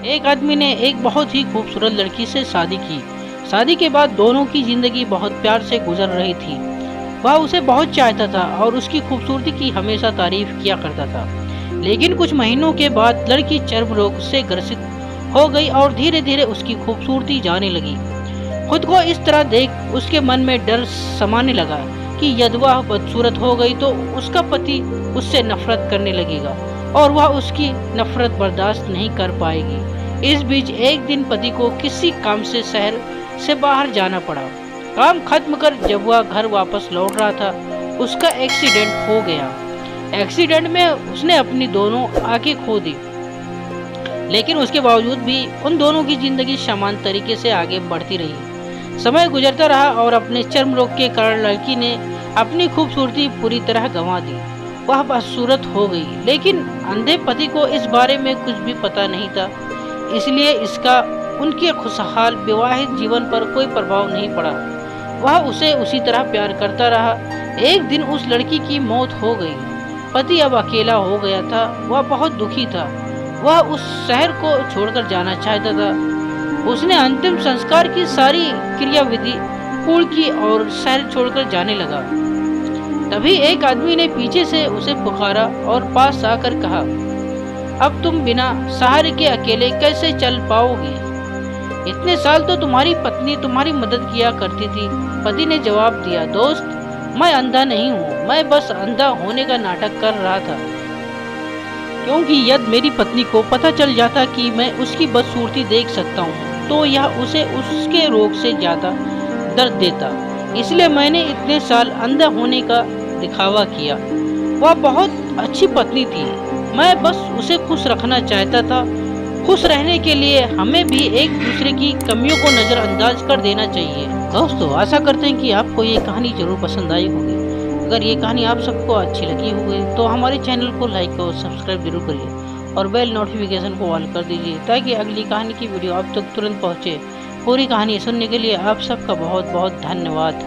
एक आदमी ने एक बहुत ही खूबसूरत लड़की से शादी की। शादी के बाद दोनों की जिंदगी बहुत प्यार से गुजर रही थी। वह उसे बहुत चाहता था और उसकी खूबसूरती की हमेशा तारीफ किया करता था। लेकिन कुछ महीनों के बाद लड़की चर्म रोग से ग्रसित हो गई और धीरे धीरे उसकी खूबसूरती जाने लगी। खुद को इस तरह देख उसके मन में डर समाने लगा कि यदि वह बदसूरत हो गई तो उसका पति उससे नफरत करने लगेगा और वह उसकी नफरत बर्दाश्त नहीं कर पाएगी। इस बीच एक दिन पति को किसी काम से शहर से बाहर जाना पड़ा। काम खत्म कर जब वह घर वापस लौट रहा था, उसका एक्सीडेंट हो गया। एक्सीडेंट में उसने अपनी दोनों आंखें खो दी, लेकिन उसके बावजूद भी उन दोनों की जिंदगी समान तरीके से आगे बढ़ती रही। समय गुजरता रहा और अपने चर्म रोग के कारण लड़की ने अपनी खूबसूरती पूरी तरह गंवा दी। वह बदसूरत हो गई, लेकिन अंधे पति को इस बारे में कुछ भी पता नहीं था, इसलिए इसका उनके खुशहाल विवाहित जीवन पर कोई प्रभाव नहीं पड़ा। वह उसे उसी तरह प्यार करता रहा। एक दिन उस लड़की की मौत हो गई। पति अब अकेला हो गया था। वह बहुत दुखी था। वह उस शहर को छोड़कर जाना चाहता था। उसने अंतिम संस्कार की सारी क्रियाविधि पूर्ण की और शहर छोड़कर जाने लगा। तभी एक आदमी ने पीछे से उसे पुकारा और पास आकर कहा, अब तुम बिना सहारे के अकेले कैसे चल पाओगे? इतने साल तो तुम्हारी पत्नी तुम्हारी मदद किया करती थी। पति ने जवाब दिया, दोस्त, मैं अंधा नहीं हूँ, मैं बस अंधा होने का नाटक कर रहा था, क्योंकि यदि मेरी पत्नी को पता चल जाता कि मैं उसकी बदसूरती देख सकता हूँ तो यह उसे उसके रोग से ज्यादा दर्द देता। इसलिए मैंने इतने साल अंधा होने का दिखावा किया। वह बहुत अच्छी पत्नी थी, मैं बस उसे खुश रखना चाहता था। खुश रहने के लिए हमें भी एक दूसरे की कमियों को नज़रअंदाज कर देना चाहिए। दोस्तों, आशा करते हैं कि आपको ये कहानी जरूर पसंद आई होगी। अगर ये कहानी आप सबको अच्छी लगी होगी तो हमारे चैनल को लाइक और सब्सक्राइब जरूर करिए और बेल नोटिफिकेशन को ऑल कर दीजिए, ताकि अगली कहानी की वीडियो आप तक तुरंत पहुँचे। पूरी कहानी सुनने के लिए आप सबका बहुत बहुत धन्यवाद।